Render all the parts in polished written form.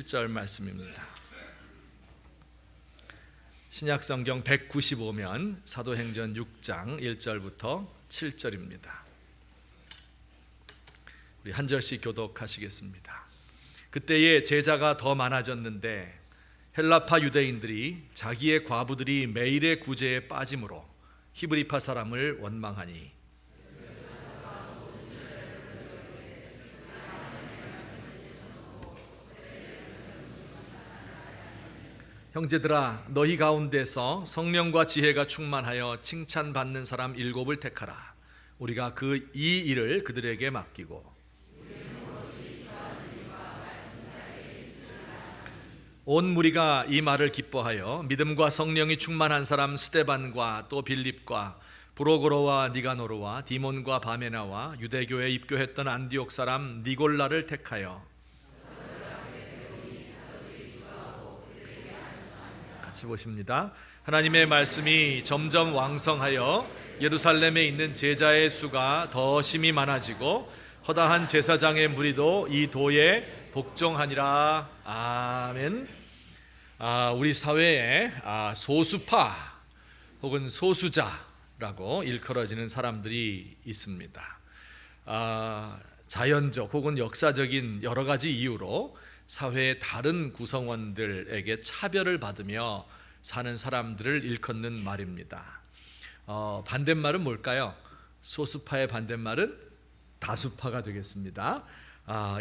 1절 말씀입니다. 신약성경 195면 사도행전 6장 1절부터 7절입니다. 우리 한 절씩 교독하시겠습니다. 그때에 제자가 더 많아졌는데 헬라파 유대인들이 자기의 과부들이 매일의 구제에 빠짐으로 히브리파 사람을 원망하니 형제들아, 너희 가운데서 성령과 지혜가 충만하여 칭찬받는 사람 7을 택하라. 우리가 이 일을 그들에게 맡기고 온 무리가 이 말을 기뻐하여 믿음과 성령이 충만한 사람 스데반과 또 빌립과 브로고로와 니가노르와 디몬과 바메나와 유대교에 입교했던 안디옥 사람 니골라를 택하여 같이 보십니다. 하나님의 말씀이 점점 왕성하여 예루살렘에 있는 제자의 수가 더 심히 많아지고 허다한 제사장의 무리도 이 도에 복종하니라. 아멘. 우리 사회에 소수파 혹은 소수자라고 일컬어지는 사람들이 있습니다. 자연적 혹은 역사적인 여러 가지 이유로 사회의 다른 구성원들에게 차별을 받으며 사는 사람들을 일컫는 말입니다. 반대말은 뭘까요? 소수파의 반대말은 다수파가 되겠습니다.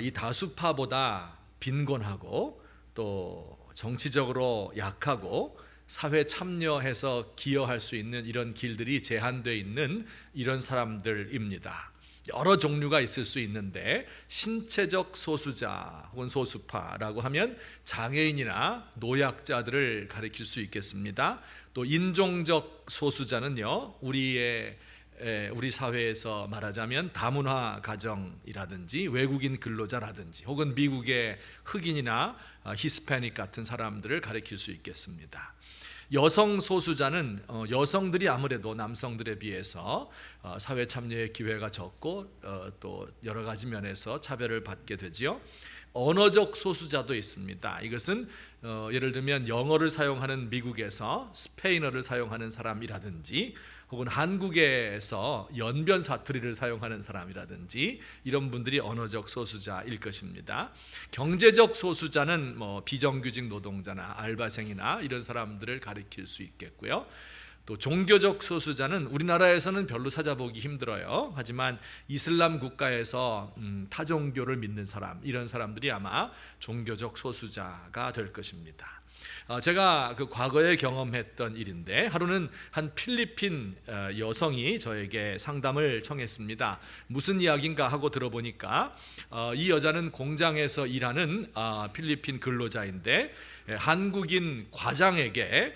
이 다수파보다 빈곤하고 또 정치적으로 약하고 사회 참여해서 기여할 수 있는 이런 길들이 제한되어 있는 이런 사람들입니다. 여러 종류가 있을 수 있는데 신체적 소수자 혹은 소수파라고 하면 장애인이나 노약자들을 가리킬 수 있겠습니다. 또 인종적 소수자는요, 우리 사회에서 말하자면 다문화 가정이라든지 외국인 근로자라든지 혹은 미국의 흑인이나 히스패닉 같은 사람들을 가리킬 수 있겠습니다. 여성 소수자는 여성들이 아무래도 남성들에 비해서 사회 참여의 기회가 적고 또 여러 가지 면에서 차별을 받게 되지요. 언어적 소수자도 있습니다. 이것은 예를 들면 영어를 사용하는 미국에서 스페인어를 사용하는 사람이라든지 혹은 한국에서 연변 사투리를 사용하는 사람이라든지 이런 분들이 언어적 소수자일 것입니다. 경제적 소수자는 비정규직 노동자나 알바생이나 이런 사람들을 가리킬 수 있겠고요. 또 종교적 소수자는 우리나라에서는 별로 찾아보기 힘들어요. 하지만 이슬람 국가에서 타종교를 믿는 사람, 이런 사람들이 아마 종교적 소수자가 될 것입니다. 제가 과거에 경험했던 일인데, 하루는 한 필리핀 여성이 저에게 상담을 청했습니다. 무슨 이야기인가 하고 들어보니까 이 여자는 공장에서 일하는 필리핀 근로자인데 한국인 과장에게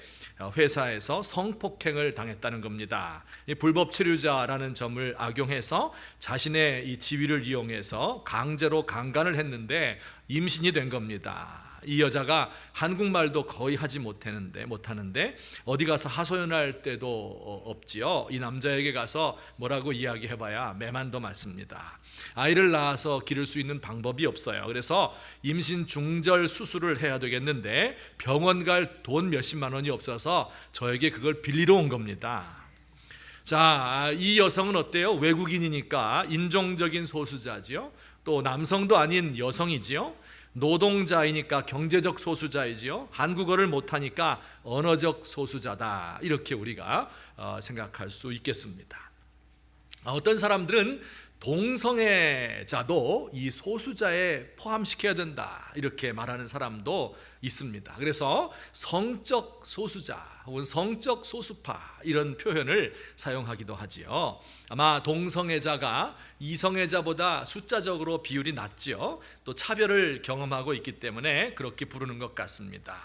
회사에서 성폭행을 당했다는 겁니다. 불법 체류자라는 점을 악용해서 자신의 이 지위를 이용해서 강제로 강간을 했는데 임신이 된 겁니다. 이 여자가 한국말도 거의 하지 못하는데 어디 가서 하소연할 때도 없지요. 이 남자에게 가서 뭐라고 이야기해봐야 매만도 맞습니다. 아이를 낳아서 기를 수 있는 방법이 없어요. 그래서 임신 중절 수술을 해야 되겠는데 병원 갈 돈 몇십만 원이 없어서 저에게 그걸 빌리러 온 겁니다. 자, 이 여성은 어때요? 외국인이니까 인종적인 소수자지요. 또 남성도 아닌 여성이지요. 노동자이니까 경제적 소수자이지요. 한국어를 못하니까 언어적 소수자다. 이렇게 우리가 생각할 수 있겠습니다. 어떤 사람들은 동성애자도 이 소수자에 포함시켜야 된다, 이렇게 말하는 사람도 있습니다. 그래서 성적 소수자 혹은 성적 소수파 이런 표현을 사용하기도 하지요. 아마 동성애자가 이성애자보다 숫자적으로 비율이 낮지요. 또 차별을 경험하고 있기 때문에 그렇게 부르는 것 같습니다.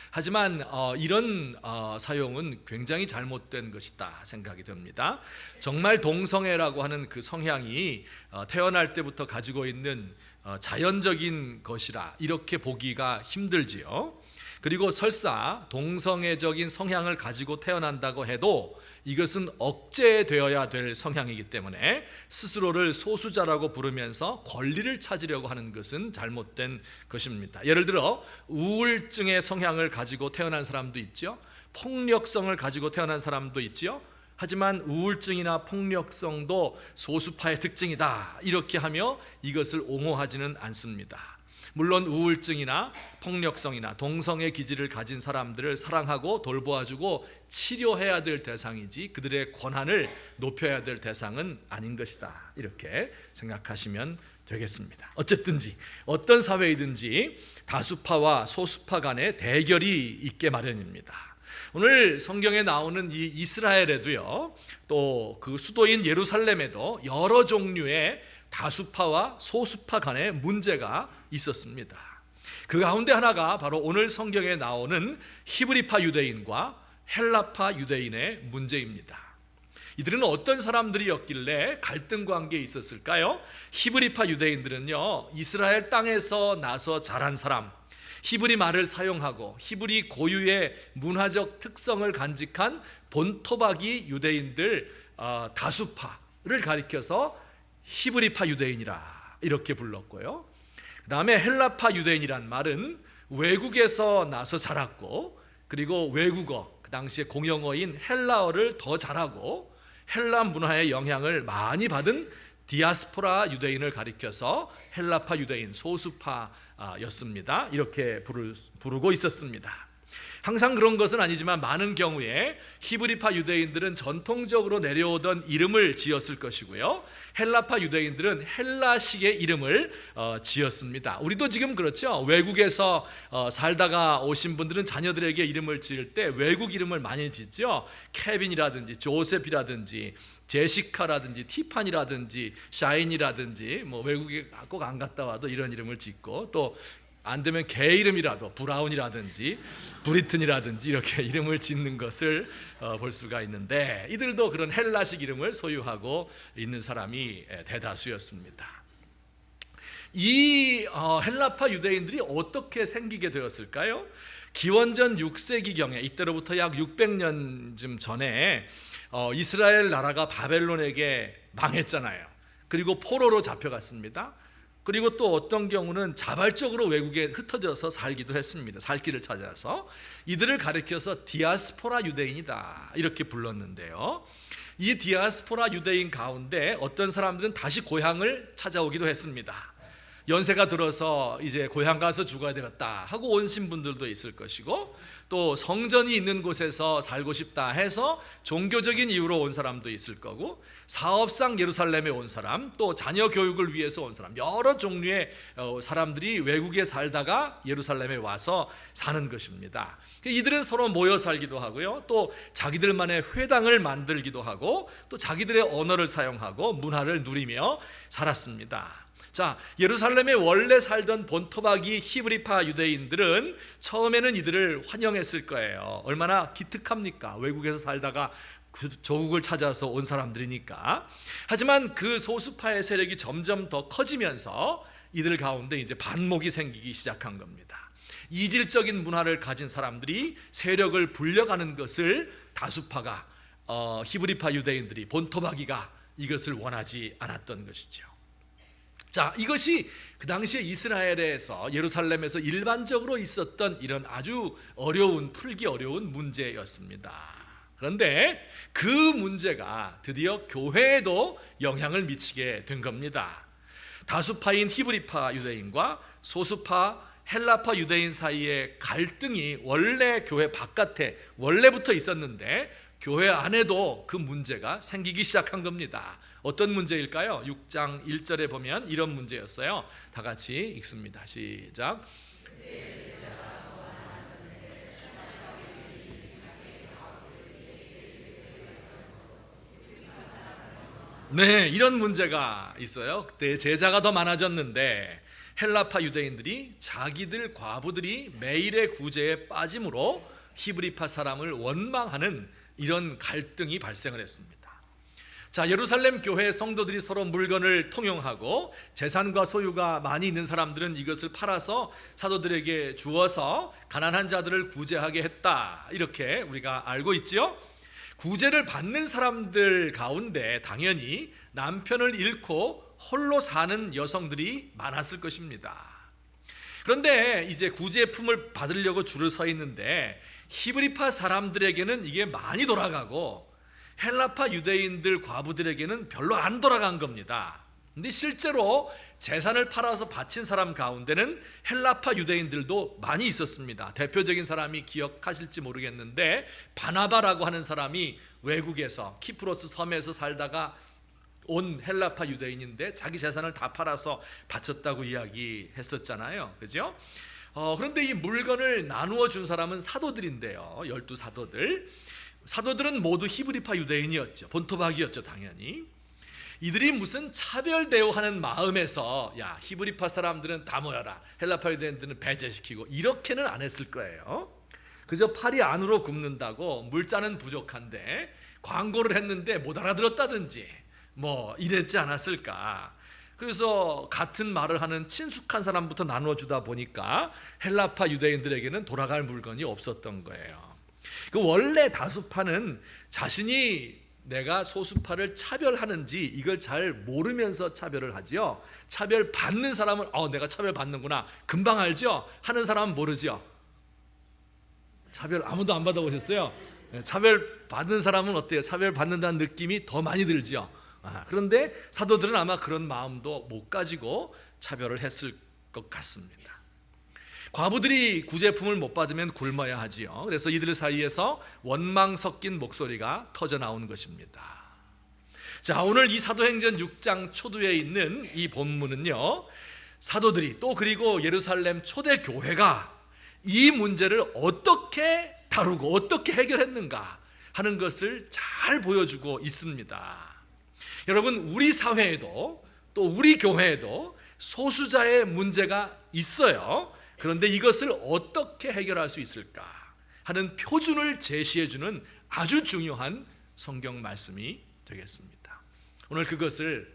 하지만 이런 사용은 굉장히 잘못된 것이다 생각이 듭니다. 정말 동성애라고 하는 그 성향이 태어날 때부터 가지고 있는 자연적인 것이라 이렇게 보기가 힘들지요. 그리고 설사 동성애적인 성향을 가지고 태어난다고 해도 이것은 억제되어야 될 성향이기 때문에 스스로를 소수자라고 부르면서 권리를 찾으려고 하는 것은 잘못된 것입니다. 예를 들어 우울증의 성향을 가지고 태어난 사람도 있죠. 폭력성을 가지고 태어난 사람도 있죠. 하지만 우울증이나 폭력성도 소수파의 특징이다 이렇게 하며 이것을 옹호하지는 않습니다. 물론 우울증이나 폭력성이나 동성애 기질을 가진 사람들을 사랑하고 돌보아주고 치료해야 될 대상이지 그들의 권한을 높여야 될 대상은 아닌 것이다 이렇게 생각하시면 되겠습니다. 어쨌든지 어떤 사회이든지 다수파와 소수파 간의 대결이 있게 마련입니다. 오늘 성경에 나오는 이 이스라엘에도요, 또 그 수도인 예루살렘에도 여러 종류의 다수파와 소수파 간의 문제가 있었습니다. 그 가운데 하나가 바로 오늘 성경에 나오는 히브리파 유대인과 헬라파 유대인의 문제입니다. 이들은 어떤 사람들이었길래 갈등 관계에 있었을까요? 히브리파 유대인들은요, 이스라엘 땅에서 나서 자란 사람, 히브리 말을 사용하고 히브리 고유의 문화적 특성을 간직한 본토박이 유대인들 다수파를 가리켜서 히브리파 유대인이라 이렇게 불렀고요. 그 다음에 헬라파 유대인이란 말은 외국에서 나서 자랐고 그리고 외국어, 그 당시에 공용어인 헬라어를 더 잘하고 헬라 문화의 영향을 많이 받은 디아스포라 유대인을 가리켜서 헬라파 유대인, 소수파였습니다. 이렇게 부르고 있었습니다. 항상 그런 것은 아니지만 많은 경우에 히브리파 유대인들은 전통적으로 내려오던 이름을 지었을 것이고요, 헬라파 유대인들은 헬라식의 이름을 지었습니다. 우리도 지금 그렇죠. 외국에서 살다가 오신 분들은 자녀들에게 이름을 지을 때 외국 이름을 많이 짓죠. 케빈이라든지 조셉이라든지 제시카라든지 티파니라든지 샤인이라든지 뭐 외국에 꼭 안 갔다 와도 이런 이름을 짓고, 또 안 되면 개 이름이라도 브라운이라든지 브리튼이라든지 이렇게 이름을 짓는 것을 볼 수가 있는데, 이들도 그런 헬라식 이름을 소유하고 있는 사람이 대다수였습니다. 이 헬라파 유대인들이 어떻게 생기게 되었을까요? 기원전 6세기경에, 이때로부터 약 600년쯤 전에 이스라엘 나라가 바벨론에게 망했잖아요. 그리고 포로로 잡혀갔습니다. 그리고 또 어떤 경우는 자발적으로 외국에 흩어져서 살기도 했습니다. 살 길을 찾아서. 이들을 가리켜서 디아스포라 유대인이다 이렇게 불렀는데요, 이 디아스포라 유대인 가운데 어떤 사람들은 다시 고향을 찾아오기도 했습니다. 연세가 들어서 이제 고향 가서 죽어야 되겠다 하고 오신 분들도 있을 것이고, 또 성전이 있는 곳에서 살고 싶다 해서 종교적인 이유로 온 사람도 있을 거고, 사업상 예루살렘에 온 사람, 또 자녀 교육을 위해서 온 사람, 여러 종류의 사람들이 외국에 살다가 예루살렘에 와서 사는 것입니다. 이들은 서로 모여 살기도 하고요, 또 자기들만의 회당을 만들기도 하고, 또 자기들의 언어를 사용하고 문화를 누리며 살았습니다. 자, 예루살렘에 원래 살던 본토박이 히브리파 유대인들은 처음에는 이들을 환영했을 거예요. 얼마나 기특합니까? 외국에서 살다가 조국을 찾아서 온 사람들이니까. 하지만 그 소수파의 세력이 점점 더 커지면서 이들 가운데 이제 반목이 생기기 시작한 겁니다. 이질적인 문화를 가진 사람들이 세력을 불려가는 것을 다수파가 히브리파 유대인들이, 본토박이가 이것을 원하지 않았던 것이죠. 자, 이것이 그 당시에 이스라엘에서, 예루살렘에서 일반적으로 있었던 이런 아주 풀기 어려운 문제였습니다. 그런데 그 문제가 드디어 교회에도 영향을 미치게 된 겁니다. 다수파인 히브리파 유대인과 소수파 헬라파 유대인 사이의 갈등이 원래 교회 바깥에 원래부터 있었는데 교회 안에도 그 문제가 생기기 시작한 겁니다. 어떤 문제일까요? 6장 1절에 보면 이런 문제였어요. 다 같이 읽습니다. 시작. 네, 이런 문제가 있어요. 그때 제자가 더 많아졌는데 헬라파 유대인들이 자기들 과부들이 매일의 구제에 빠짐으로 히브리파 사람을 원망하는 이런 갈등이 발생을 했습니다. 자, 예루살렘 교회 성도들이 서로 물건을 통용하고 재산과 소유가 많이 있는 사람들은 이것을 팔아서 사도들에게 주어서 가난한 자들을 구제하게 했다, 이렇게 우리가 알고 있죠. 구제를 받는 사람들 가운데 당연히 남편을 잃고 홀로 사는 여성들이 많았을 것입니다. 그런데 이제 구제품을 받으려고 줄을 서 있는데 히브리파 사람들에게는 이게 많이 돌아가고 헬라파 유대인들 과부들에게는 별로 안 돌아간 겁니다. 근데 실제로 재산을 팔아서 바친 사람 가운데는 헬라파 유대인들도 많이 있었습니다. 대표적인 사람이 기억하실지 모르겠는데 바나바라고 하는 사람이 외국에서 키프로스 섬에서 살다가 온 헬라파 유대인인데 자기 재산을 다 팔아서 바쳤다고 이야기했었잖아요. 그죠? 그런데 이 물건을 나누어 준 사람은 사도들인데요. 12사도들. 사도들은 모두 히브리파 유대인이었죠. 본토박이었죠, 당연히. 이들이 무슨 차별 대우하는 마음에서 야, 히브리파 사람들은 다 모여라, 헬라파 유대인들은 배제시키고, 이렇게는 안 했을 거예요. 그저 팔이 안으로 굽는다고 물자는 부족한데 광고를 했는데 못 알아들었다든지 뭐 이랬지 않았을까. 그래서 같은 말을 하는 친숙한 사람부터 나눠주다 보니까 헬라파 유대인들에게는 돌아갈 물건이 없었던 거예요. 그 원래 다수파는 자신이 내가 소수파를 차별하는지 이걸 잘 모르면서 차별을 하지요. 차별 받는 사람은 내가 차별 받는구나 금방 알죠. 하는 사람은 모르죠. 차별 아무도 안 받아보셨어요? 차별 받는 사람은 어때요? 차별 받는다는 느낌이 더 많이 들죠. 그런데 사도들은 아마 그런 마음도 못 가지고 차별을 했을 것 같습니다. 과부들이 구제품을 못 받으면 굶어야 하지요. 그래서 이들 사이에서 원망 섞인 목소리가 터져 나온 것입니다. 자, 오늘 이 사도행전 6장 초두에 있는 이 본문은요, 사도들이 또 그리고 예루살렘 초대 교회가 이 문제를 어떻게 다루고 어떻게 해결했는가 하는 것을 잘 보여주고 있습니다. 여러분, 우리 사회에도 또 우리 교회에도 소수자의 문제가 있어요. 그런데 이것을 어떻게 해결할 수 있을까 하는 표준을 제시해주는 아주 중요한 성경 말씀이 되겠습니다. 오늘 그것을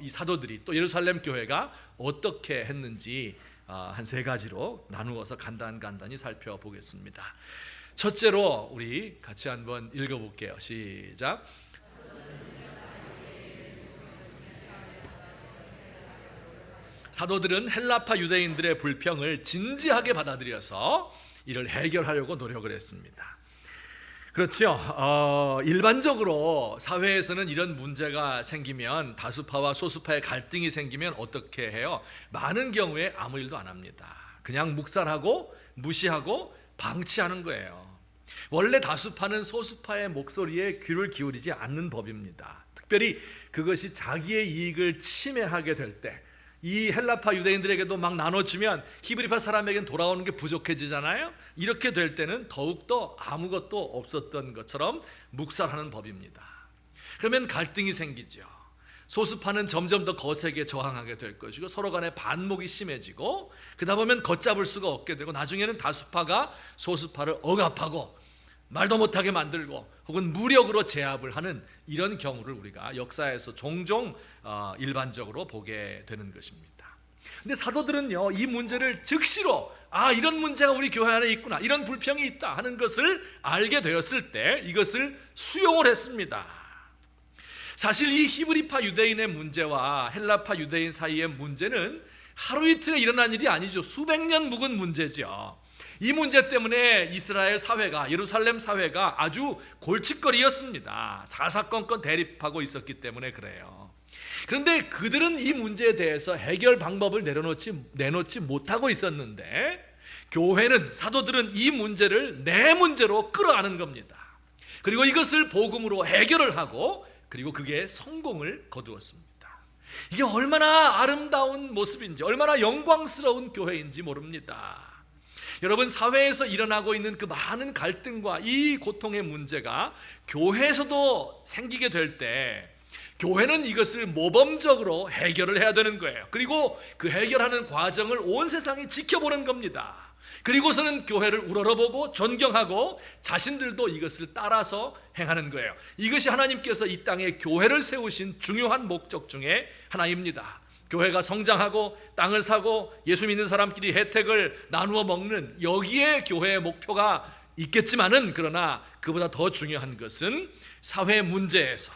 이 사도들이 또 예루살렘 교회가 어떻게 했는지 한 세 가지로 나누어서 간단히 살펴보겠습니다. 첫째로 우리 같이 한번 읽어볼게요. 시작. 사도들은 헬라파 유대인들의 불평을 진지하게 받아들여서 이를 해결하려고 노력을 했습니다. 그렇죠. 일반적으로 사회에서는 이런 문제가 생기면, 다수파와 소수파의 갈등이 생기면 어떻게 해요? 많은 경우에 아무 일도 안 합니다. 그냥 묵살하고 무시하고 방치하는 거예요. 원래 다수파는 소수파의 목소리에 귀를 기울이지 않는 법입니다. 특별히 그것이 자기의 이익을 침해하게 될 때, 이 헬라파 유대인들에게도 막 나눠주면 히브리파 사람에게는 돌아오는 게 부족해지잖아요. 이렇게 될 때는 더욱더 아무것도 없었던 것처럼 묵살하는 법입니다. 그러면 갈등이 생기죠. 소수파는 점점 더 거세게 저항하게 될 것이고 서로 간에 반목이 심해지고, 그러다 보면 걷잡을 수가 없게 되고 나중에는 다수파가 소수파를 억압하고 말도 못하게 만들고 혹은 무력으로 제압을 하는 이런 경우를 우리가 역사에서 종종 일반적으로 보게 되는 것입니다. 근데 사도들은요, 이 문제를 즉시로 이런 문제가 우리 교회 안에 있구나, 이런 불평이 있다 하는 것을 알게 되었을 때 이것을 수용을 했습니다. 사실 이 히브리파 유대인의 문제와 헬라파 유대인 사이의 문제는 하루 이틀에 일어난 일이 아니죠. 수백 년 묵은 문제죠. 이 문제 때문에 이스라엘 사회가, 예루살렘 사회가 아주 골칫거리였습니다. 사사건건 대립하고 있었기 때문에 그래요. 그런데 그들은 이 문제에 대해서 해결 방법을 내놓지 못하고 있었는데, 교회는, 사도들은 이 문제를 내 문제로 끌어안은 겁니다. 그리고 이것을 복음으로 해결을 하고, 그리고 그게 성공을 거두었습니다. 이게 얼마나 아름다운 모습인지, 얼마나 영광스러운 교회인지 모릅니다. 여러분, 사회에서 일어나고 있는 그 많은 갈등과 이 고통의 문제가 교회에서도 생기게 될 때 교회는 이것을 모범적으로 해결을 해야 되는 거예요. 그리고 그 해결하는 과정을 온 세상이 지켜보는 겁니다. 그리고서는 교회를 우러러보고 존경하고 자신들도 이것을 따라서 행하는 거예요. 이것이 하나님께서 이 땅에 교회를 세우신 중요한 목적 중에 하나입니다. 교회가 성장하고 땅을 사고 예수 믿는 사람끼리 혜택을 나누어 먹는, 여기에 교회의 목표가 있겠지만은, 그러나 그보다 더 중요한 것은 사회 문제에서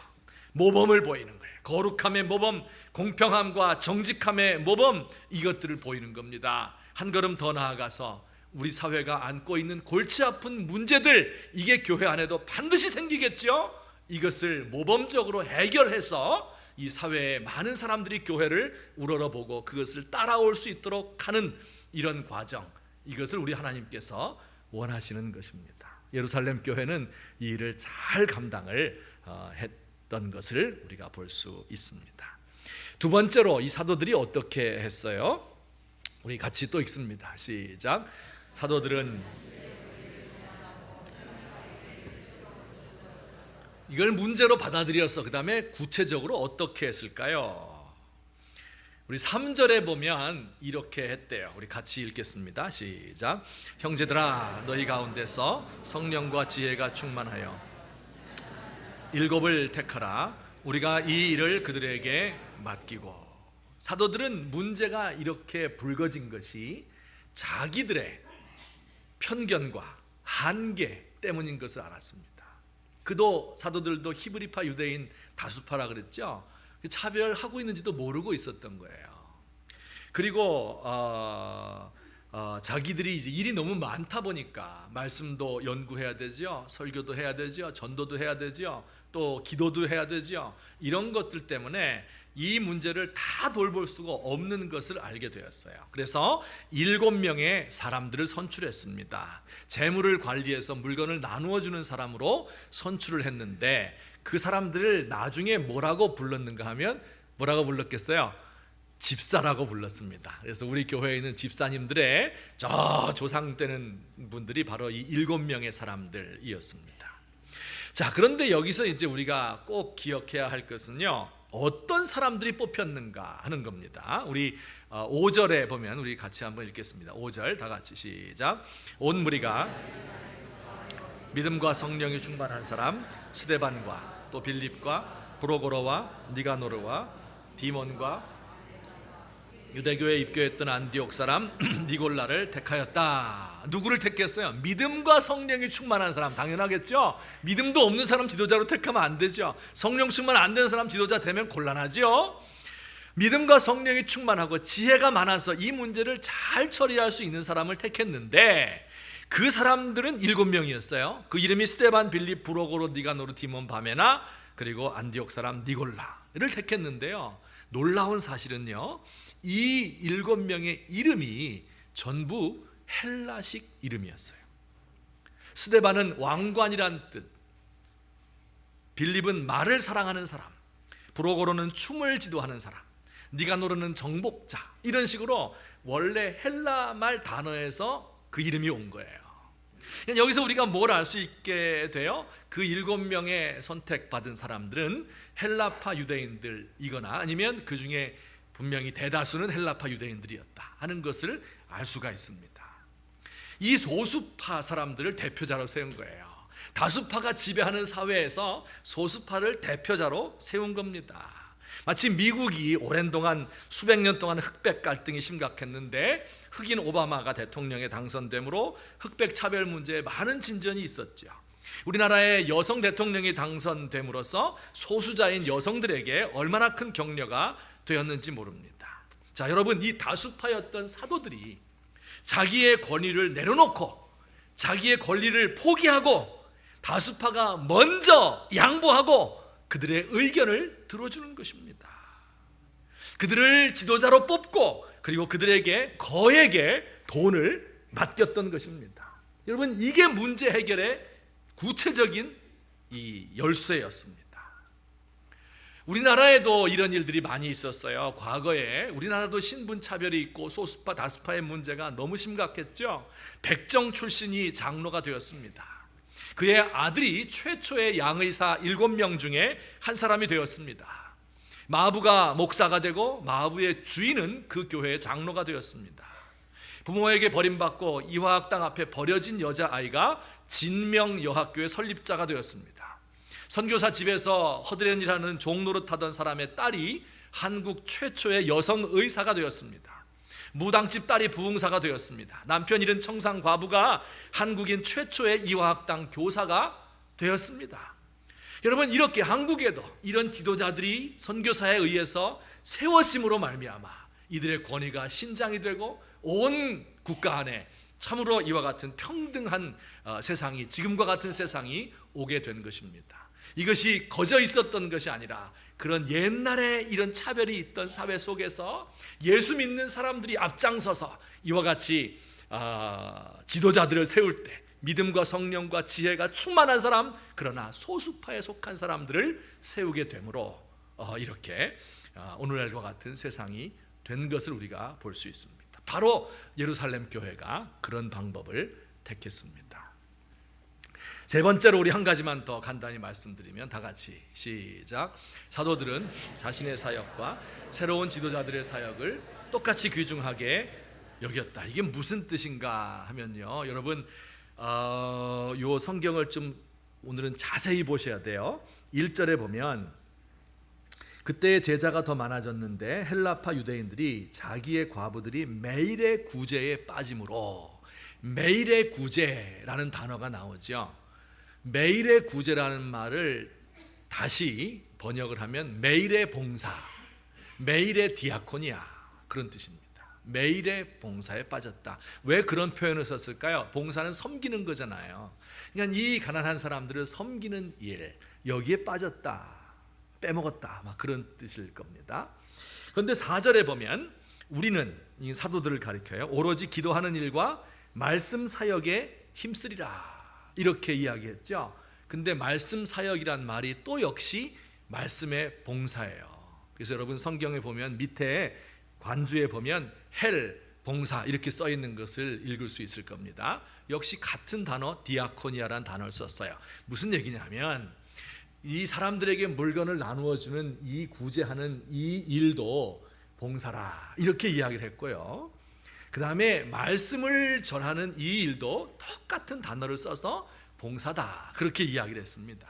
모범을 보이는 거예요. 거룩함의 모범, 공평함과 정직함의 모범, 이것들을 보이는 겁니다. 한 걸음 더 나아가서 우리 사회가 안고 있는 골치 아픈 문제들, 이게 교회 안에도 반드시 생기겠죠. 이것을 모범적으로 해결해서 이 사회에 많은 사람들이 교회를 우러러보고 그것을 따라올 수 있도록 하는 이런 과정, 이것을 우리 하나님께서 원하시는 것입니다. 예루살렘 교회는 이 일을 잘 감당을 했던 것을 우리가 볼 수 있습니다. 두 번째로 이 사도들이 어떻게 했어요? 우리 같이 또 읽습니다. 시작. 사도들은 이걸 문제로 받아들여서 그 다음에 구체적으로 어떻게 했을까요? 우리 3절에 보면 이렇게 했대요. 우리 같이 읽겠습니다. 시작. 형제들아, 너희 가운데서 성령과 지혜가 충만하여 7을 택하라. 우리가 이 일을 그들에게 맡기고. 사도들은 문제가 이렇게 불거진 것이 자기들의 편견과 한계 때문인 것을 알았습니다. 그도 사도들도 히브리파 유대인 다수파라 그랬죠. 차별하고 있는지도 모르고 있었던 거예요. 그리고 자기들이 이제 일이 너무 많다 보니까 말씀도 연구해야 되죠, 설교도 해야 되죠, 전도도 해야 되죠, 또 기도도 해야 되죠. 이런 것들 때문에 이 문제를 다 돌볼 수가 없는 것을 알게 되었어요. 그래서 7명의 사람들을 선출했습니다. 재물을 관리해서 물건을 나누어 주는 사람으로 선출을 했는데, 그 사람들을 나중에 뭐라고 불렀는가 하면, 뭐라고 불렀겠어요? 집사라고 불렀습니다. 그래서 우리 교회에 있는 집사님들의 저 조상 되는 분들이 바로 이 7명의 사람들이었습니다. 자, 그런데 여기서 이제 우리가 꼭 기억해야 할 것은요, 어떤 사람들이 뽑혔는가 하는 겁니다. 우리 5절에 보면 우리 같이 한번 읽겠습니다. 5절 다 같이 시작. 온 무리가 믿음과 성령이 충만한 사람 스데반과 또 빌립과 브로고로와 니가노르와 디몬과 유대교에 입교했던 안디옥 사람 니골라를 택하였다. 누구를 택했어요? 믿음과 성령이 충만한 사람. 당연하겠죠. 믿음도 없는 사람 지도자로 택하면 안 되죠. 성령 충만 안 되는 사람 지도자 되면 곤란하죠. 믿음과 성령이 충만하고 지혜가 많아서 이 문제를 잘 처리할 수 있는 사람을 택했는데, 그 사람들은 7명이었어요. 그 이름이 스데반, 빌립, 브로고로, 니가노르, 디몬, 바메나, 그리고 안디옥 사람 니골라를 택했는데요, 놀라운 사실은요, 이 7명의 이름이 전부 헬라식 이름이었어요. 스데반은 왕관이란 뜻, 빌립은 말을 사랑하는 사람, 브로고로는 춤을 지도하는 사람, 니가노르는 정복자, 이런 식으로 원래 헬라 말 단어에서 그 이름이 온 거예요. 여기서 우리가 뭘 알 수 있게 돼요? 그 7명의 선택받은 사람들은 헬라파 유대인들이거나 아니면 그 중에 분명히 대다수는 헬라파 유대인들이었다 하는 것을 알 수가 있습니다. 이 소수파 사람들을 대표자로 세운 거예요. 다수파가 지배하는 사회에서 소수파를 대표자로 세운 겁니다. 마치 미국이 오랜 동안 수백 년 동안 흑백 갈등이 심각했는데 흑인 오바마가 대통령에 당선됨으로 흑백 차별 문제에 많은 진전이 있었죠. 우리나라의 여성 대통령이 당선됨으로써 소수자인 여성들에게 얼마나 큰 격려가 되었는지 모릅니다. 자, 여러분, 이 다수파였던 사도들이 자기의 권위를 내려놓고 자기의 권리를 포기하고 다수파가 먼저 양보하고 그들의 의견을 들어주는 것입니다. 그들을 지도자로 뽑고 그리고 그들에게 거액의 돈을 맡겼던 것입니다. 여러분, 이게 문제 해결의 구체적인 이 열쇠였습니다. 우리나라에도 이런 일들이 많이 있었어요. 과거에 우리나라도 신분 차별이 있고 소수파 다수파의 문제가 너무 심각했죠. 백정 출신이 장로가 되었습니다. 그의 아들이 최초의 양의사 7명 중에 한 사람이 되었습니다. 마부가 목사가 되고 마부의 주인은 그 교회의 장로가 되었습니다. 부모에게 버림받고 이화학당 앞에 버려진 여자아이가 진명여학교의 설립자가 되었습니다. 선교사 집에서 허드렛이라는 종노릇하던 사람의 딸이 한국 최초의 여성 의사가 되었습니다. 무당집 딸이 부흥사가 되었습니다. 남편 잃은 청산 과부가 한국인 최초의 이화학당 교사가 되었습니다. 여러분, 이렇게 한국에도 이런 지도자들이 선교사에 의해서 세워짐으로 말미암아 이들의 권위가 신장이 되고 온 국가 안에 참으로 이와 같은 평등한 세상이, 지금과 같은 세상이 오게 된 것입니다. 이것이 거저 있었던 것이 아니라 그런 옛날에 이런 차별이 있던 사회 속에서 예수 믿는 사람들이 앞장서서 이와 같이 지도자들을 세울 때 믿음과 성령과 지혜가 충만한 사람, 그러나 소수파에 속한 사람들을 세우게 되므로 이렇게 오늘날과 같은 세상이 된 것을 우리가 볼 수 있습니다. 바로 예루살렘 교회가 그런 방법을 택했습니다. 세 번째로 우리 한 가지만 더 간단히 말씀드리면, 다 같이 시작. 사도들은 자신의 사역과 새로운 지도자들의 사역을 똑같이 귀중하게 여겼다. 이게 무슨 뜻인가 하면요, 여러분 요 성경을 좀 오늘은 자세히 보셔야 돼요. 1절에 보면 그때 제자가 더 많아졌는데 헬라파 유대인들이 자기의 과부들이 매일의 구제에 빠짐으로, 매일의 구제라는 단어가 나오죠. 매일의 구제라는 말을 다시 번역을 하면 매일의 봉사, 매일의 디아코니아, 그런 뜻입니다. 매일의 봉사에 빠졌다. 왜 그런 표현을 썼을까요? 봉사는 섬기는 거잖아요. 그러니까 이 가난한 사람들을 섬기는 일, 여기에 빠졌다, 빼먹었다, 막 그런 뜻일 겁니다. 그런데 4절에 보면 우리는, 이 사도들을 가리켜요, 오로지 기도하는 일과 말씀 사역에 힘쓰리라, 이렇게 이야기했죠. 근데 말씀 사역이란 말이 또 역시 말씀의 봉사예요. 그래서 여러분 성경에 보면 밑에 관주에 보면 헬, 봉사 이렇게 써 있는 것을 읽을 수 있을 겁니다. 역시 같은 단어 디아코니아라는 단어를 썼어요. 무슨 얘기냐면 이 사람들에게 물건을 나누어 주는 이 구제하는 이 일도 봉사라, 이렇게 이야기를 했고요. 그 다음에 말씀을 전하는 이 일도 똑같은 단어를 써서 봉사다, 그렇게 이야기를 했습니다.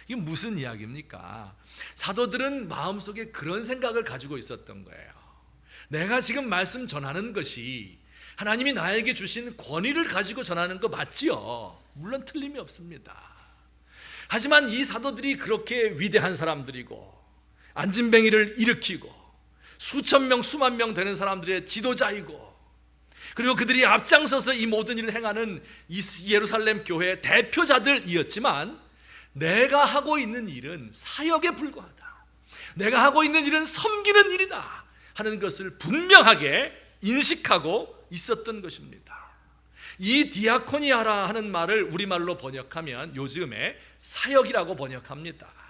이게 무슨 이야기입니까? 사도들은 마음속에 그런 생각을 가지고 있었던 거예요. 내가 지금 말씀 전하는 것이 하나님이 나에게 주신 권위를 가지고 전하는 거 맞지요? 물론 틀림이 없습니다. 하지만 이 사도들이 그렇게 위대한 사람들이고 안진뱅이를 일으키고 수천 명, 수만 명 되는 사람들의 지도자이고, 그리고 그들이 앞장서서 이 모든 일을 행하는 이 예루살렘 교회의 대표자들이었지만, 내가 하고 있는 일은 사역에 불과하다, 내가 하고 있는 일은 섬기는 일이다 하는 것을 분명하게 인식하고 있었던 것입니다. 이 디아코니아라 하는 말을 우리말로 번역하면 요즘에 사역이라고 번역합니다.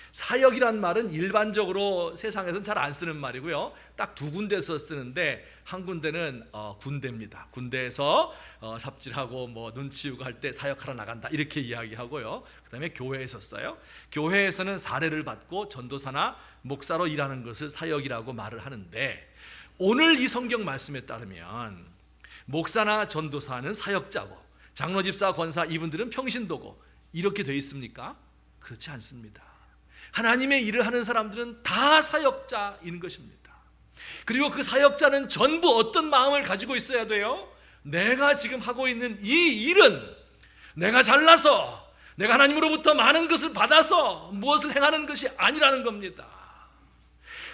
사역이란 말은 일반적으로 세상에서는 잘 안 쓰는 말이고요. 딱 두 군데서 쓰는데, 한 군데는 군대입니다. 군대에서 삽질하고 뭐 눈 치우고 할 때 사역하러 나간다, 이렇게 이야기하고요. 그 다음에 교회에서 써요. 교회에서는 사례를 받고 전도사나 목사로 일하는 것을 사역이라고 말을 하는데, 오늘 이 성경 말씀에 따르면 목사나 전도사는 사역자고 장로, 집사, 권사 이분들은 평신도고, 이렇게 돼 있습니까? 그렇지 않습니다. 하나님의 일을 하는 사람들은 다 사역자인 것입니다. 그리고 그 사역자는 전부 어떤 마음을 가지고 있어야 돼요? 내가 지금 하고 있는 이 일은 내가 잘나서, 내가 하나님으로부터 많은 것을 받아서 무엇을 행하는 것이 아니라는 겁니다.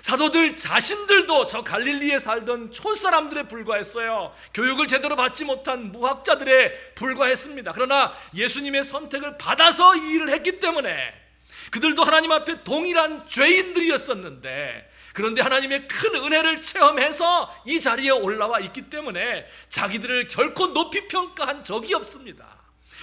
사도들 자신들도 저 갈릴리에 살던 촌사람들에 불과했어요. 교육을 제대로 받지 못한 무학자들에 불과했습니다. 그러나 예수님의 선택을 받아서 이 일을 했기 때문에 그들도 하나님 앞에 동일한 죄인들이었었는데, 그런데 하나님의 큰 은혜를 체험해서 이 자리에 올라와 있기 때문에 자기들을 결코 높이 평가한 적이 없습니다.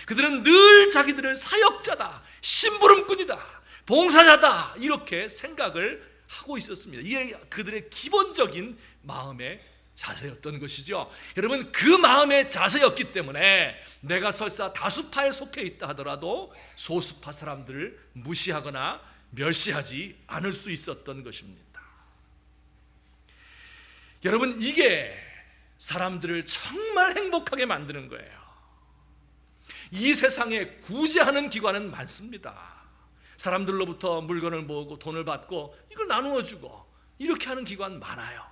그들은 늘 자기들을 사역자다, 심부름꾼이다, 봉사자다, 이렇게 생각을 하고 있었습니다. 이게 그들의 기본적인 마음의 자세였던 것이죠. 여러분, 그 마음의 자세였기 때문에 내가 설사 다수파에 속해 있다 하더라도 소수파 사람들을 무시하거나 멸시하지 않을 수 있었던 것입니다. 여러분, 이게 사람들을 정말 행복하게 만드는 거예요. 이 세상에 구제하는 기관은 많습니다. 사람들로부터 물건을 모으고 돈을 받고 이걸 나누어 주고 이렇게 하는 기관 많아요.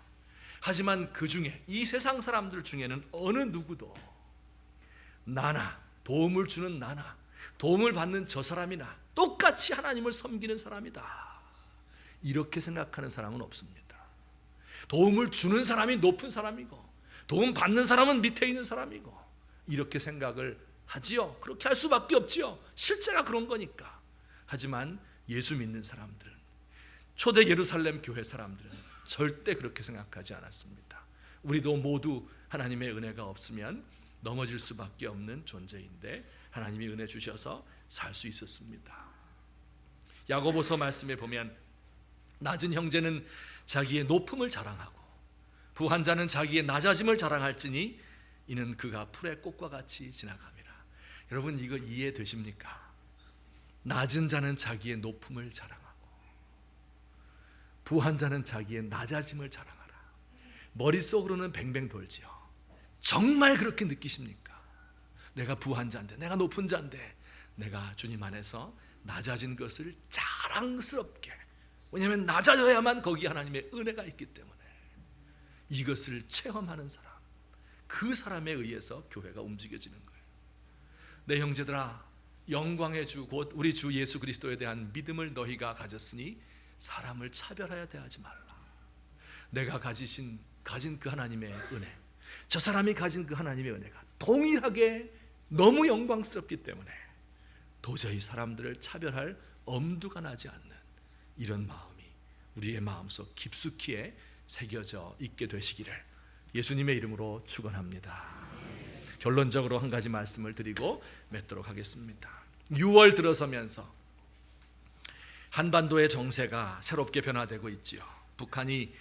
하지만 그 중에 이 세상 사람들 중에는 어느 누구도 나나 도움을 주는 나나 도움을 받는 저 사람이나 똑같이 하나님을 섬기는 사람이다, 이렇게 생각하는 사람은 없습니다. 도움을 주는 사람이 높은 사람이고 도움 받는 사람은 밑에 있는 사람이고 이렇게 생각을 하지요. 그렇게 할 수밖에 없지요. 실제가 그런 거니까. 하지만 예수 믿는 사람들은, 초대 예루살렘 교회 사람들은 절대 그렇게 생각하지 않았습니다. 우리도 모두 하나님의 은혜가 없으면 넘어질 수밖에 없는 존재인데 하나님이 은혜 주셔서 살 수 있었습니다. 야고보서 말씀에 보면 낮은 형제는 자기의 높음을 자랑하고 부한 자는 자기의 낮아짐을 자랑할지니 이는 그가 풀의 꽃과 같이 지나갑니다. 여러분, 이거 이해되십니까? 낮은 자는 자기의 높음을 자랑하고 부한 자는 자기의 낮아짐을 자랑하라. 머릿속으로는 뱅뱅 돌지요. 정말 그렇게 느끼십니까? 내가 부한 자인데, 내가 높은 자인데, 내가 주님 안에서 낮아진 것을 자랑스럽게, 왜냐하면 낮아져야만 거기 하나님의 은혜가 있기 때문에 이것을 체험하는 사람, 그 사람에 의해서 교회가 움직여지는 거예요. 내 형제들아, 영광의 주 곧 우리 주 예수 그리스도에 대한 믿음을 너희가 가졌으니 사람을 차별하여 대하지 말라. 내가 가진 그 하나님의 은혜, 저 사람이 가진 그 하나님의 은혜가 동일하게 너무 영광스럽기 때문에 도저히 사람들을 차별할 엄두가 나지 않는 이런 마음이 우리의 마음속 깊숙이에 새겨져 있게 되시기를 예수님의 이름으로 축원합니다. 결론적으로 한 가지 말씀을 드리고 맺도록 하겠습니다. 6월 들어서면서 한반도의 정세가 새롭게 변화되고 있지요. 북한이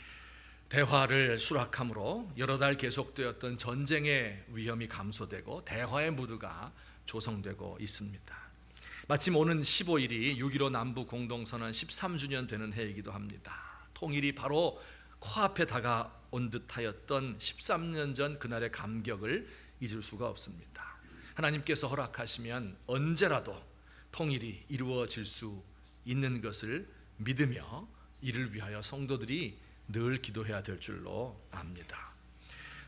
대화를 수락함으로 여러 달 계속되었던 전쟁의 위험이 감소되고 대화의 무드가 조성되고 있습니다. 마침 오는 15일이 6.15 남부 공동선언 13주년 되는 해이기도 합니다. 통일이 바로 코앞에 다가온 듯하였던 13년 전 그날의 감격을 잊을 수가 없습니다. 하나님께서 허락하시면 언제라도 통일이 이루어질 수 있는 것을 믿으며 이를 위하여 성도들이 늘 기도해야 될 줄로 압니다.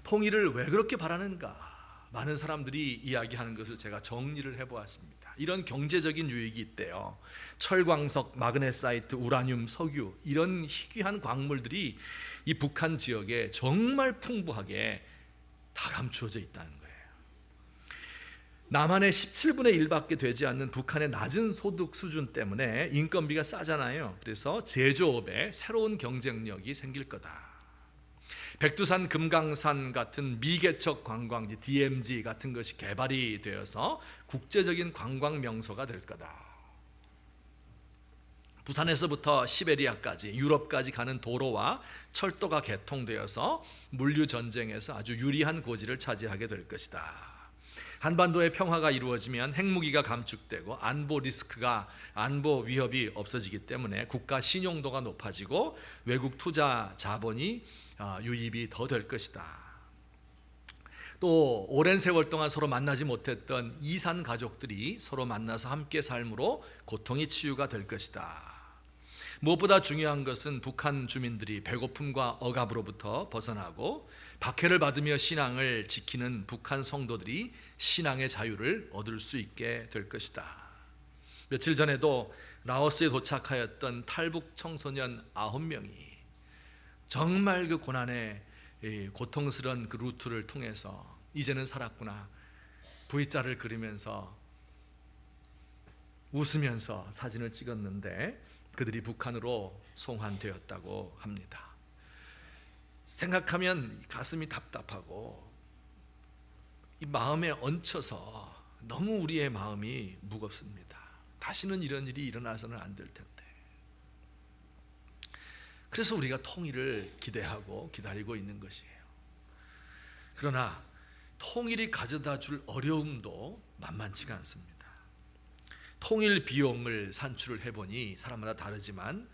통일을 왜 그렇게 바라는가? 많은 사람들이 이야기하는 것을 제가 정리를 해보았습니다. 이런 경제적인 유익이 있대요. 철광석, 마그네사이트, 우라늄, 석유, 이런 희귀한 광물들이 이 북한 지역에 정말 풍부하게 다 감추어져 있다는 거예요. 남한의 17분의 1밖에 되지 않는 북한의 낮은 소득 수준 때문에 인건비가 싸잖아요. 그래서 제조업에 새로운 경쟁력이 생길 거다. 백두산, 금강산 같은 미개척 관광지, DMZ 같은 것이 개발이 되어서 국제적인 관광 명소가 될 거다. 부산에서부터 시베리아까지, 유럽까지 가는 도로와 철도가 개통되어서 물류 전쟁에서 아주 유리한 고지를 차지하게 될 것이다. 한반도의 평화가 이루어지면 핵무기가 감축되고 안보 위협이 없어지기 때문에 국가 신용도가 높아지고 외국 투자 자본이 유입이 더 될 것이다. 또 오랜 세월 동안 서로 만나지 못했던 이산 가족들이 서로 만나서 함께 삶으로 고통이 치유가 될 것이다. 무엇보다 중요한 것은 북한 주민들이 배고픔과 억압으로부터 벗어나고 박해를 받으며 신앙을 지키는 북한 성도들이 신앙의 자유를 얻을 수 있게 될 것이다. 며칠 전에도 라오스에 도착하였던 탈북 청소년 9명이 정말 그 고난의 고통스러운 그 루트를 통해서 이제는 살았구나, V자를 그리면서 웃으면서 사진을 찍었는데 그들이 북한으로 송환되었다고 합니다. 생각하면 가슴이 답답하고 이 마음에 얹혀서 너무 우리의 마음이 무겁습니다. 다시는 이런 일이 일어나서는 안 될 텐데. 그래서 우리가 통일을 기대하고 기다리고 있는 것이에요. 그러나 통일이 가져다 줄 어려움도 만만치가 않습니다. 통일 비용을 산출을 해보니 사람마다 다르지만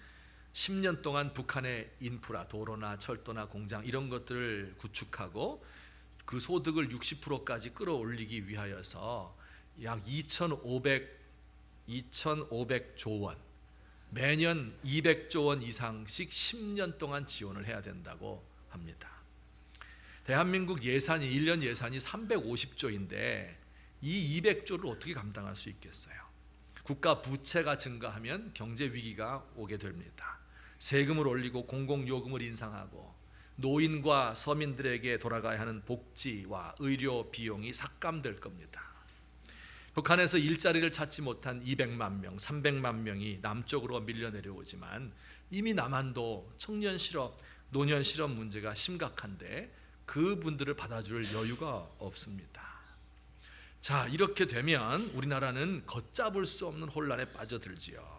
10년 동안 북한의 인프라, 도로나 철도나 공장 이런 것들을 구축하고 그 소득을 60%까지 끌어올리기 위하여서 약 2,500조 원, 매년 200조 원 이상씩 10년 동안 지원을 해야 된다고 합니다. 대한민국 예산이 1년 예산이 350조인데 이 200조를 어떻게 감당할 수 있겠어요? 국가 부채가 증가하면 경제 위기가 오게 됩니다. 세금을 올리고 공공요금을 인상하고 노인과 서민들에게 돌아가야 하는 복지와 의료 비용이 삭감될 겁니다. 북한에서 일자리를 찾지 못한 200만 명, 300만 명이 남쪽으로 밀려 내려오지만 이미 남한도 청년 실업, 노년 실업 문제가 심각한데 그분들을 받아줄 여유가 없습니다. 자, 이렇게 되면 우리나라는 걷잡을 수 없는 혼란에 빠져들지요.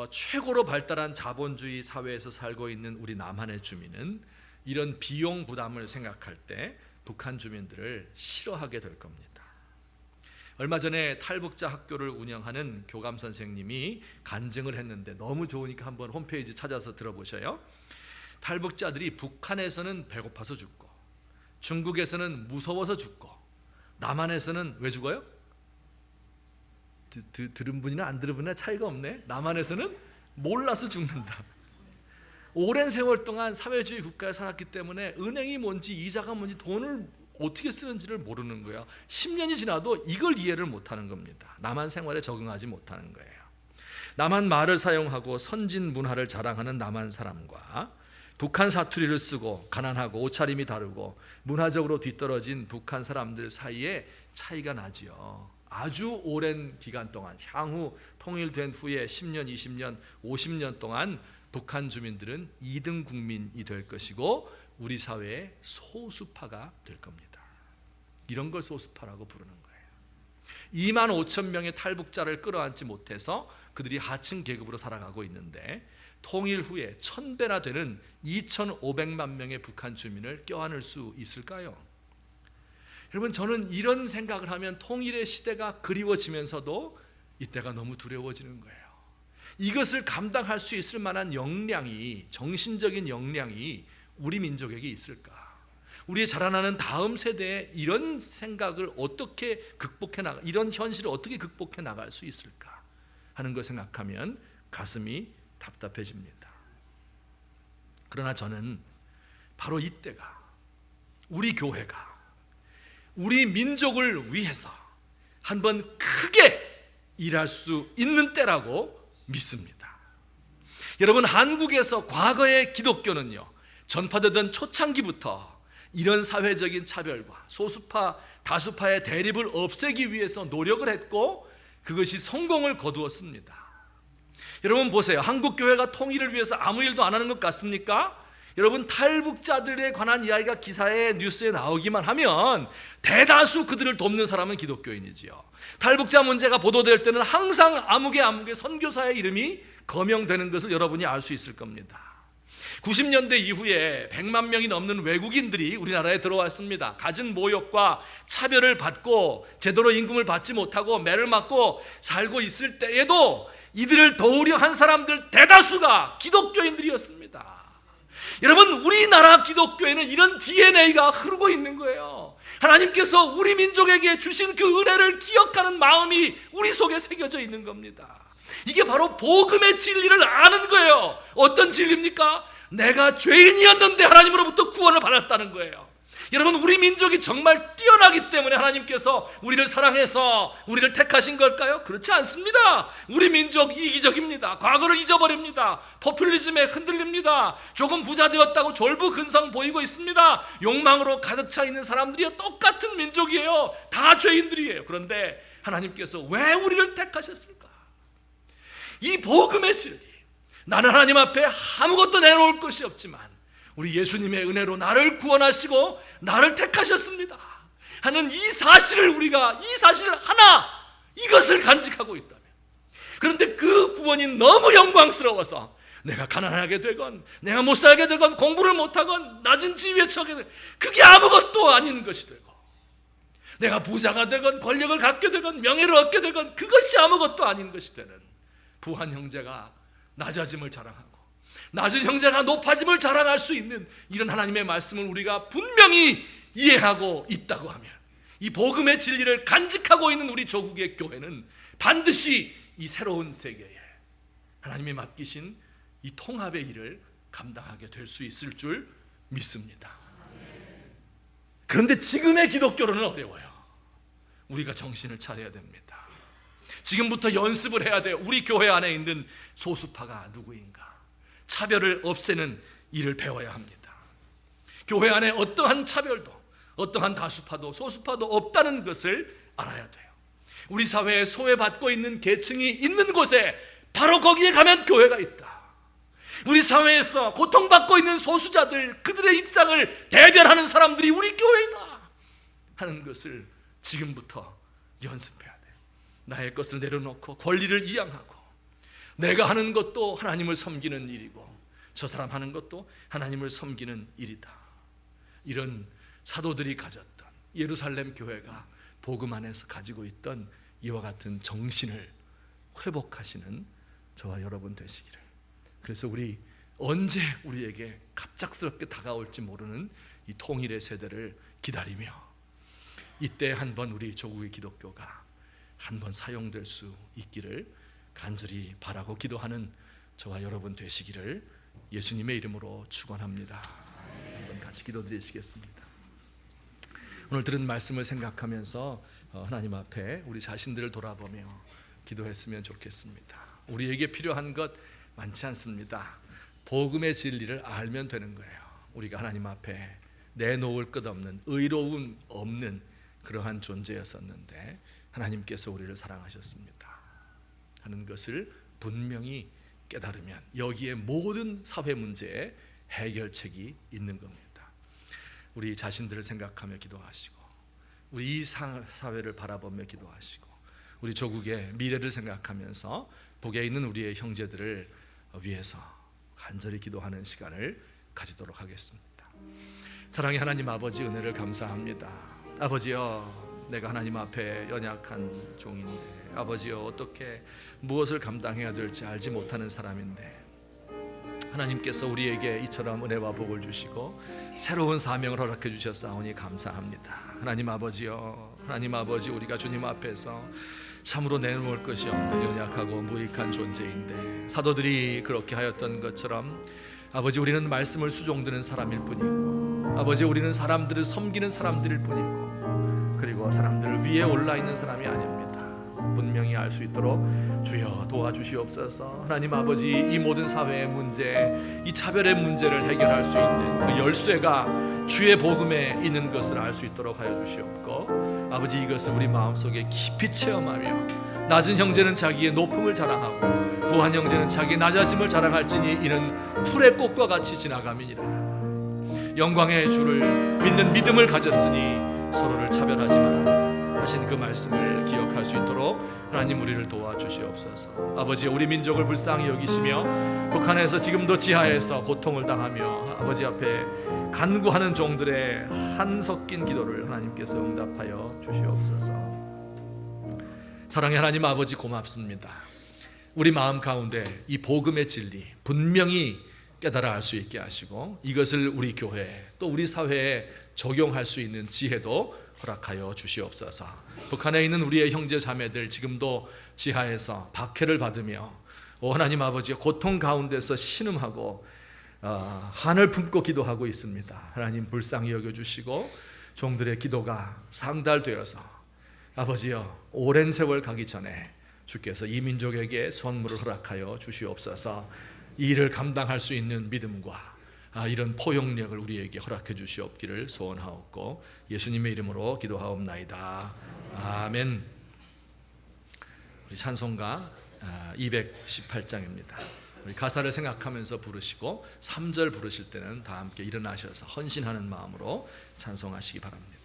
최고로 발달한 자본주의 사회에서 살고 있는 우리 남한의 주민은 이런 비용 부담을 생각할 때 북한 주민들을 싫어하게 될 겁니다. 얼마 전에 탈북자 학교를 운영하는 교감 선생님이 간증을 했는데 너무 좋으니까 한번 홈페이지 찾아서 들어보셔요. 탈북자들이 북한에서는 배고파서 죽고, 중국에서는 무서워서 죽고, 남한에서는 왜 죽어요? 들은 분이나 안 들은 분이나 차이가 없네. 남한에서는 몰라서 죽는다. 오랜 세월 동안 사회주의 국가에 살았기 때문에 은행이 뭔지 이자가 뭔지 돈을 어떻게 쓰는지를 모르는 거야. 10년이 지나도 이걸 이해를 못하는 겁니다. 남한 생활에 적응하지 못하는 거예요. 남한 말을 사용하고 선진 문화를 자랑하는 남한 사람과 북한 사투리를 쓰고 가난하고 옷차림이 다르고 문화적으로 뒤떨어진 북한 사람들 사이에 차이가 나지요. 아주 오랜 기간 동안, 향후 통일된 후에 10년, 20년, 50년 동안 북한 주민들은 2등 국민이 될 것이고 우리 사회의 소수파가 될 겁니다. 이런 걸 소수파라고 부르는 거예요. 2만 5천 명의 탈북자를 끌어안지 못해서 그들이 하층 계급으로 살아가고 있는데 통일 후에 1000배나 되는 2,500만 명의 북한 주민을 껴안을 수 있을까요? 여러분, 저는 이런 생각을 하면 통일의 시대가 그리워지면서도 이때가 너무 두려워지는 거예요. 이것을 감당할 수 있을 만한 역량이, 정신적인 역량이 우리 민족에게 있을까? 우리의 자라나는 다음 세대에 이런 생각을 어떻게 극복해 나가, 이런 현실을 어떻게 극복해 나갈 수 있을까 하는 걸 생각하면 가슴이 답답해집니다. 그러나 저는 바로 이때가 우리 교회가 우리 민족을 위해서 한번 크게 일할 수 있는 때라고 믿습니다. 여러분, 한국에서 과거의 기독교는요, 전파되던 초창기부터 이런 사회적인 차별과 소수파, 다수파의 대립을 없애기 위해서 노력을 했고 그것이 성공을 거두었습니다. 여러분 보세요. 한국교회가 통일을 위해서 아무 일도 안 하는 것 같습니까? 여러분, 탈북자들에 관한 이야기가 기사에 뉴스에 나오기만 하면 대다수 그들을 돕는 사람은 기독교인이지요. 탈북자 문제가 보도될 때는 항상 아무개 선교사의 이름이 거명되는 것을 여러분이 알 수 있을 겁니다. 90년대 이후에 100만 명이 넘는 외국인들이 우리나라에 들어왔습니다. 갖은 모욕과 차별을 받고 제대로 임금을 받지 못하고 매를 맞고 살고 있을 때에도 이들을 도우려 한 사람들 대다수가 기독교인들이었습니다. 여러분, 우리나라 기독교에는 이런 DNA가 흐르고 있는 거예요. 하나님께서 우리 민족에게 주신 그 은혜를 기억하는 마음이 우리 속에 새겨져 있는 겁니다. 이게 바로 복음의 진리를 아는 거예요. 어떤 진리입니까? 내가 죄인이었는데 하나님으로부터 구원을 받았다는 거예요. 여러분, 우리 민족이 정말 뛰어나기 때문에 하나님께서 우리를 사랑해서 우리를 택하신 걸까요? 그렇지 않습니다. 우리 민족 이기적입니다. 과거를 잊어버립니다. 포퓰리즘에 흔들립니다. 조금 부자 되었다고 졸부근성 보이고 있습니다. 욕망으로 가득 차 있는 사람들이요, 똑같은 민족이에요. 다 죄인들이에요. 그런데 하나님께서 왜 우리를 택하셨을까? 이 복음의 진리, 나는 하나님 앞에 아무것도 내놓을 것이 없지만 우리 예수님의 은혜로 나를 구원하시고 나를 택하셨습니다 하는 이 사실을 우리가, 이 사실 하나, 이것을 간직하고 있다면, 그런데 그 구원이 너무 영광스러워서 내가 가난하게 되건 내가 못 살게 되건 공부를 못하건 낮은 지위에 처하게 되건 그게 아무것도 아닌 것이 되고, 내가 부자가 되건 권력을 갖게 되건 명예를 얻게 되건 그것이 아무것도 아닌 것이 되는 부한 형제가 낮아짐을 자랑하고 낮은 형제가 높아짐을 자랑할 수 있는 이런 하나님의 말씀을 우리가 분명히 이해하고 있다고 하면, 이 복음의 진리를 간직하고 있는 우리 조국의 교회는 반드시 이 새로운 세계에 하나님이 맡기신 이 통합의 일을 감당하게 될 수 있을 줄 믿습니다. 그런데 지금의 기독교로는 어려워요. 우리가 정신을 차려야 됩니다. 지금부터 연습을 해야 돼요. 우리 교회 안에 있는 소수파가 누구인가, 차별을 없애는 일을 배워야 합니다. 교회 안에 어떠한 차별도, 어떠한 다수파도 소수파도 없다는 것을 알아야 돼요. 우리 사회에 소외받고 있는 계층이 있는 곳에 바로 거기에 가면 교회가 있다. 우리 사회에서 고통받고 있는 소수자들, 그들의 입장을 대변하는 사람들이 우리 교회이다 하는 것을 지금부터 연습해야 돼요. 나의 것을 내려놓고 권리를 이양하고, 내가 하는 것도 하나님을 섬기는 일이고 저 사람 하는 것도 하나님을 섬기는 일이다. 이런 사도들이 가졌던, 예루살렘 교회가 복음 안에서 가지고 있던 이와 같은 정신을 회복하시는 저와 여러분 되시기를. 그래서 우리 언제 우리에게 갑작스럽게 다가올지 모르는 이 통일의 세대를 기다리며, 이때 한번 우리 조국의 기독교가 한번 사용될 수 있기를 간절히 바라고 기도하는 저와 여러분 되시기를 예수님의 이름으로 축원합니다. 한번 같이 기도드리시겠습니다. 오늘 들은 말씀을 생각하면서 하나님 앞에 우리 자신들을 돌아보며 기도했으면 좋겠습니다. 우리에게 필요한 것 많지 않습니다. 복음의 진리를 알면 되는 거예요. 우리가 하나님 앞에 내놓을 것 없는, 의로움 없는 그러한 존재였었는데 하나님께서 우리를 사랑하셨습니다 하는 것을 분명히 깨달으면 여기에 모든 사회 문제에 해결책이 있는 겁니다. 우리 자신들을 생각하며 기도하시고, 우리 이 사회를 바라보며 기도하시고, 우리 조국의 미래를 생각하면서 북에 있는 우리의 형제들을 위해서 간절히 기도하는 시간을 가지도록 하겠습니다. 사랑의 하나님 아버지, 은혜를 감사합니다. 아버지여, 내가 하나님 앞에 연약한 종인데, 아버지여, 어떻게 무엇을 감당해야 될지 알지 못하는 사람인데 하나님께서 우리에게 이처럼 은혜와 복을 주시고 새로운 사명을 허락해 주셨사오니 감사합니다. 하나님 아버지여, 하나님 아버지, 우리가 주님 앞에서 참으로 내놓을 것이 없는 연약하고 무익한 존재인데 사도들이 그렇게 하였던 것처럼 아버지, 우리는 말씀을 수종드는 사람일 뿐이고, 아버지, 우리는 사람들을 섬기는 사람들일 뿐이고, 그리고 사람들 위에 올라 있는 사람이 아닙니다. 분명히 알 수 있도록 주여 도와주시옵소서. 하나님 아버지, 이 모든 사회의 문제, 이 차별의 문제를 해결할 수 있는 그 열쇠가 주의 복음에 있는 것을 알 수 있도록 하여 주시옵고, 아버지, 이것을 우리 마음속에 깊이 체험하며 낮은 형제는 자기의 높음을 자랑하고 부한 형제는 자기의 낮아짐을 자랑할지니 이는 풀의 꽃과 같이 지나감이니라. 영광의 주를 믿는 믿음을 가졌으니 서로를 차별하지 말아라 하신 그 말씀을 기억할 수 있도록 하나님 우리를 도와주시옵소서. 아버지, 우리 민족을 불쌍히 여기시며 북한에서 지금도 지하에서 고통을 당하며 아버지 앞에 간구하는 종들의 한섞인 기도를 하나님께서 응답하여 주시옵소서. 사랑의 하나님 아버지, 고맙습니다. 우리 마음 가운데 이 복음의 진리 분명히 깨달아 알 수 있게 하시고, 이것을 우리 교회 또 우리 사회에 적용할 수 있는 지혜도 허락하여 주시옵소서. 북한에 있는 우리의 형제 자매들 지금도 지하에서 박해를 받으며 하나님 아버지, 고통 가운데서 신음하고 한을 품고 기도하고 있습니다. 하나님 불쌍히 여겨주시고 종들의 기도가 상달되어서 아버지여, 오랜 세월 가기 전에 주께서 이 민족에게 선물을 허락하여 주시옵소서. 이 일을 감당할 수 있는 믿음과 이런 포용력을 우리에게 허락해 주시옵기를 소원하옵고 예수님의 이름으로 기도하옵나이다. 아멘. 우리 찬송가 218장입니다. 우리 가사를 생각하면서 부르시고 3절 부르실 때는 다 함께 일어나셔서 헌신하는 마음으로 찬송하시기 바랍니다.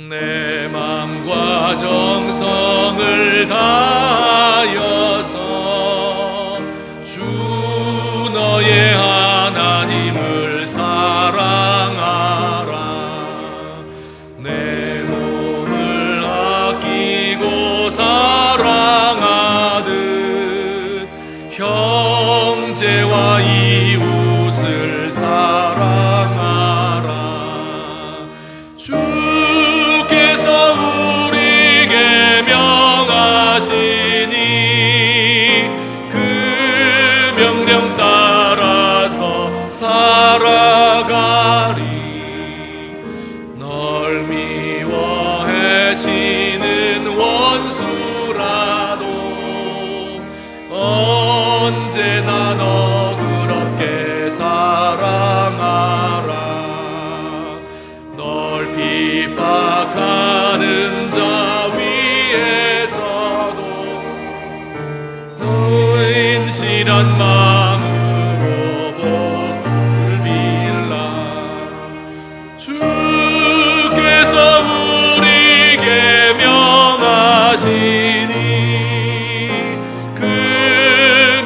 내 맘과 정성을 다하여서 주 너의 하나님을 언제나 너그럽게 사랑하라. 널 핍박하는 자 위에서도 너의 실한 마음으로 복을 빌라. 주께서 우리에게 명하시니 그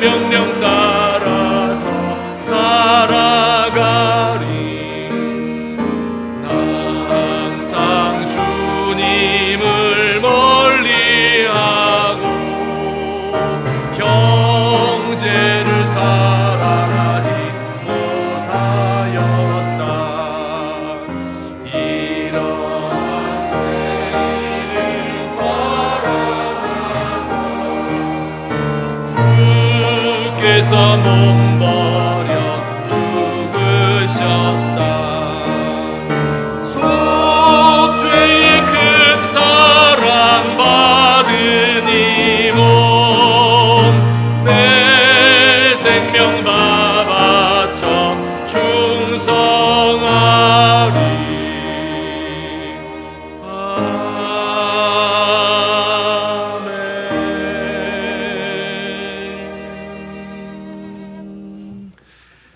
명령 따라서 살아가리. 나 항상 주님을 멀리하고 형제를 사랑하지 못하였다. 이러한 죄를 사랑하사 주께서 몸 버려 죽으셨다. 속죄의 큰 사랑 받은 이 몸 내 생명 다 바쳐 충성하리. 아멘.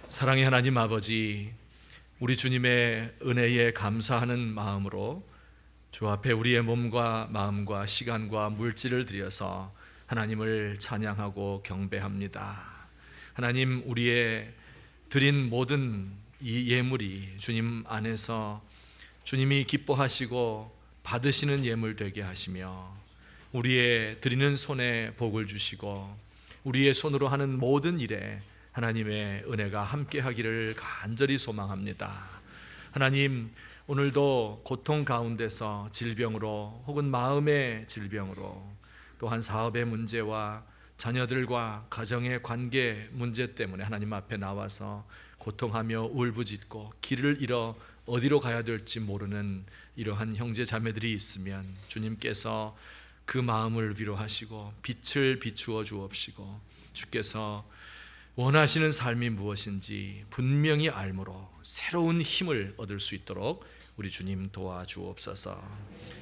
사랑의 하나님 아버지, 우리 주님의 은혜에 감사하는 마음으로 주 앞에 우리의 몸과 마음과 시간과 물질을 드려서 하나님을 찬양하고 경배합니다. 하나님, 우리의 드린 모든 이 예물이 주님 안에서 주님이 기뻐하시고 받으시는 예물 되게 하시며 우리의 드리는 손에 복을 주시고 우리의 손으로 하는 모든 일에 하나님의 은혜가 함께 하기를 간절히 소망합니다. 하나님, 오늘도 고통 가운데서 질병으로 혹은 마음의 질병으로 또한 사업의 문제와 자녀들과 가정의 관계 문제 때문에 하나님 앞에 나와서 고통하며 울부짖고 길을 잃어 어디로 가야 될지 모르는 이러한 형제 자매들이 있으면 주님께서 그 마음을 위로하시고 빛을 비추어 주옵시고 주께서 원하시는 삶이 무엇인지 분명히 알므로 새로운 힘을 얻을 수 있도록 우리 주님 도와주옵소서.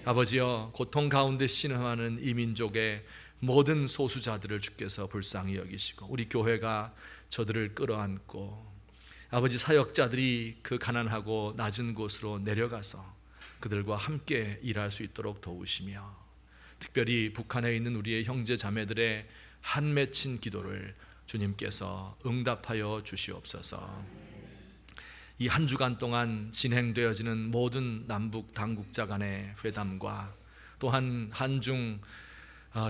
아버지여, 고통 가운데 신음하는 이 민족의 모든 소수자들을 주께서 불쌍히 여기시고 우리 교회가 저들을 끌어안고 아버지, 사역자들이 그 가난하고 낮은 곳으로 내려가서 그들과 함께 일할 수 있도록 도우시며 특별히 북한에 있는 우리의 형제 자매들의 한 맺힌 기도를 주님께서 응답하여 주시옵소서. 이 한 주간 동안 진행되어지는 모든 남북 당국자 간의 회담과 또한 한중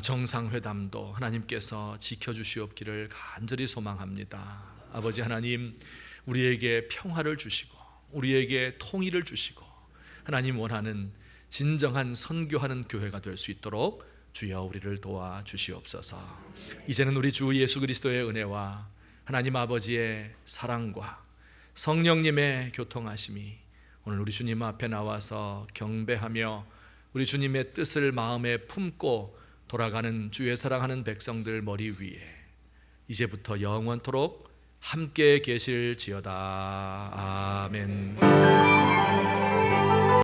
정상회담도 하나님께서 지켜주시옵기를 간절히 소망합니다. 아버지 하나님, 우리에게 평화를 주시고 우리에게 통일을 주시고 하나님 원하는 진정한 선교하는 교회가 될 수 있도록 주여 우리를 도와주시옵소서. 이제는 우리 주 예수 그리스도의 은혜와 하나님 아버지의 사랑과 성령님의 교통하심이 오늘 우리 주님 앞에 나와서 경배하며 우리 주님의 뜻을 마음에 품고 돌아가는 주의 사랑하는 백성들 머리 위에 이제부터 영원토록 함께 계실지어다. 아멘.